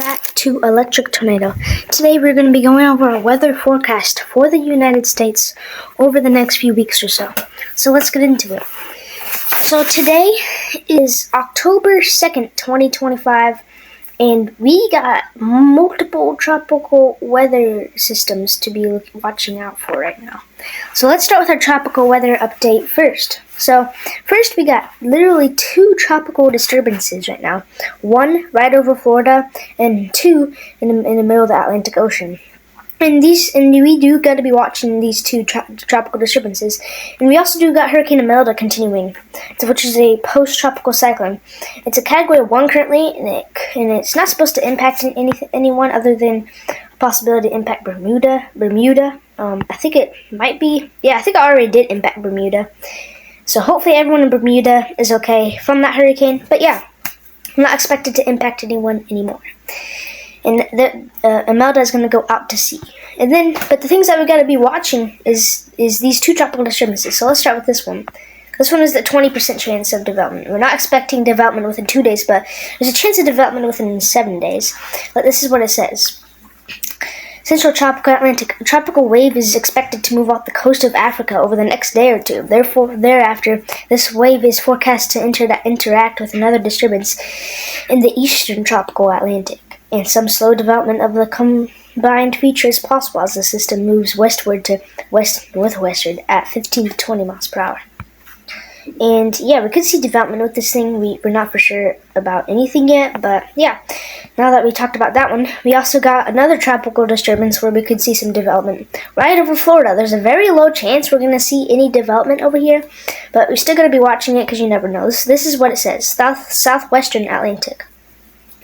back to Electric Tornado. Today we're going to be going over our weather forecast for the United States over the next few weeks or so. So let's get into it. So today is October 2nd, 2025, and we got multiple tropical weather systems to be watching out for right now. So let's start with our tropical weather update first. So first we got literally two tropical disturbances right now. One right over Florida and two in the middle of the Atlantic Ocean. And we do got to be watching these two tropical disturbances. And we also do got Hurricane Imelda continuing, which is a post-tropical cyclone. It's a Category 1 currently, and it's not supposed to impact anyone other than a possibility to impact Bermuda. I think it might be. Yeah, I think it already did impact Bermuda. So hopefully everyone in Bermuda is okay from that hurricane. But yeah, I'm not expected to impact anyone anymore. And Imelda is going to go out to sea. But the things that we got to be watching is these two tropical disturbances. So let's start with this one. This one is the 20% chance of development. We're not expecting development within 2 days, but there's a chance of development within 7 days. But this is what it says. Central Tropical Atlantic. A tropical wave is expected to move off the coast of Africa over the next day or two. Therefore, thereafter, this wave is forecast to interact with another disturbance in the eastern tropical Atlantic. And some slow development of the combined feature is possible as the system moves westward to west-northwestward at 15 to 20 miles per hour. And yeah, we could see development with this thing. We're not for sure about anything yet, but yeah, now that we talked about that one, we also got another tropical disturbance where we could see some development right over Florida. There's a very low chance we're going to see any development over here, but we're still going to be watching it because you never know. This is what it says: southwestern Atlantic.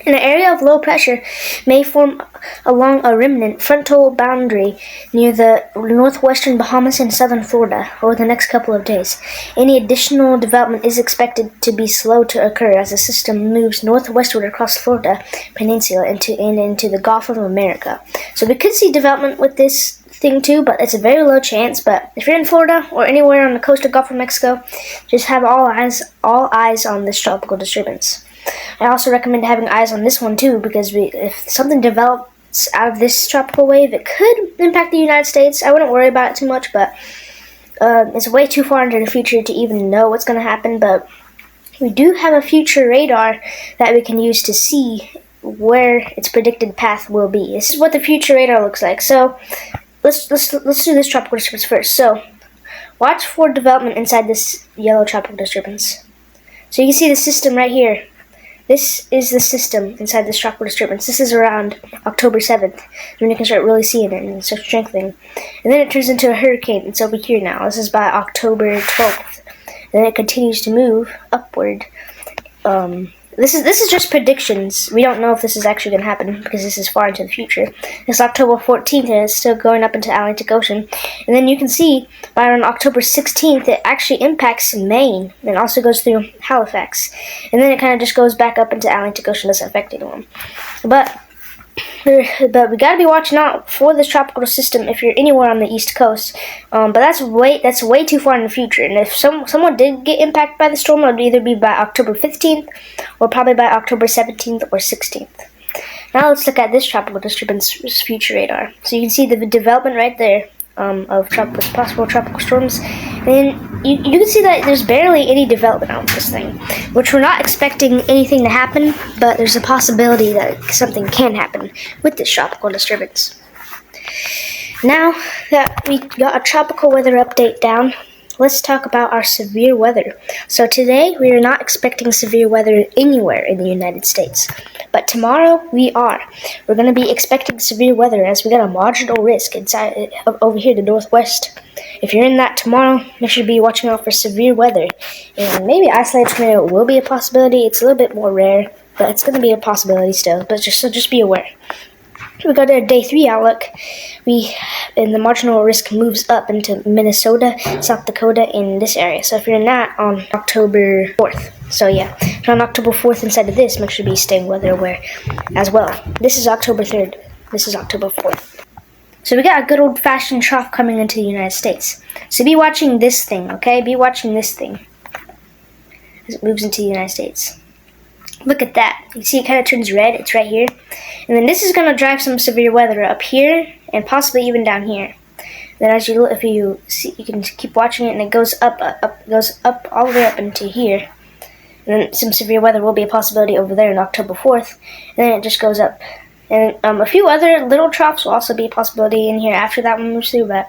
An area of low pressure may form along a remnant frontal boundary near the northwestern Bahamas and southern Florida over the next couple of days. Any additional development is expected to be slow to occur as the system moves northwestward across Florida Peninsula into the Gulf of America. So we could see development with this thing too, but it's a very low chance. But if you're in Florida or anywhere on the coast of Gulf of Mexico, just have all eyes on this tropical disturbance. I also recommend having eyes on this one too, because if something develops out of this tropical wave, it could impact the United States. I wouldn't worry about it too much, but it's way too far into the future to even know what's going to happen. But we do have a future radar that we can use to see where its predicted path will be. This is what the future radar looks like. So let's do this tropical disturbance first. So watch for development inside this yellow tropical disturbance. So you can see the system right here. This is the system inside this tropical disturbance. This is around October 7th, when you can start really seeing it and start strengthening. And then it turns into a hurricane. It's over here now. This is by October 12th. And then it continues to move upward. This is just predictions. We don't know if this is actually going to happen because this is far into the future. It's October 14th and it's still going up into the Atlantic Ocean. And then you can see by around October 16th it actually impacts Maine and also goes through Halifax. And then it kind of just goes back up into the Atlantic Ocean, doesn't affect anyone. But we gotta be watching out for this tropical system if you're anywhere on the East Coast. But that's way too far in the future. And if someone did get impacted by the storm, it would either be by October 15th or probably by October 17th or 16th. Now let's look at this tropical disturbance future radar. So you can see the development right there of possible tropical storms. And you can see that there's barely any development on this thing, which we're not expecting anything to happen, but there's a possibility that something can happen with this tropical disturbance. Now that we got a tropical weather update down, let's talk about our severe weather. So today we are not expecting severe weather anywhere in the United States, but tomorrow we are. We're going to be expecting severe weather as we got a marginal risk inside over here to the northwest. If you're in that tomorrow, you should be watching out for severe weather, and maybe isolated tornado will be a possibility. It's a little bit more rare, but it's going to be a possibility still. But just be aware. We got our day 3 outlook. And the marginal risk moves up into Minnesota, South Dakota, in this area. So if you're in that on October 4th. So yeah, if you're on October 4th inside of this, make sure to be staying weather aware as well. This is October 3rd. This is October 4th. So we got a good old-fashioned trough coming into the United States. So be watching this thing, okay? Be watching this thing as it moves into the United States. Look at that. You see it kind of turns red. It's right here. And then this is going to drive some severe weather up here and possibly even down here. Then as you look, if you see, you can keep watching it, and it goes up, goes up all the way up into here. And then some severe weather will be a possibility over there on October 4th. And then it just goes up. And a few other little troughs will also be a possibility in here after that one moves through, but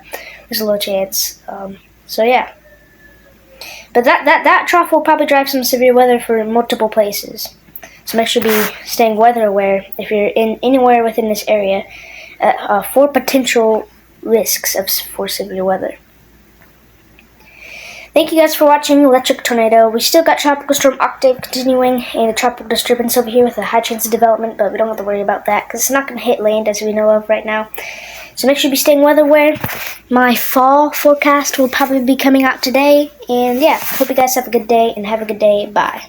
there's a low chance. So yeah. But that trough will probably drive some severe weather for multiple places. So make sure to be staying weather aware if you're in anywhere within this area for potential risks for severe weather. Thank you guys for watching Electric Tornado. We still got Tropical Storm Octave continuing and a tropical disturbance over here with a high chance of development, but we don't have to worry about that because it's not going to hit land as we know of right now. So make sure to be staying weather aware. My fall forecast will probably be coming out today. And yeah, hope you guys have a good day and have a good day. Bye.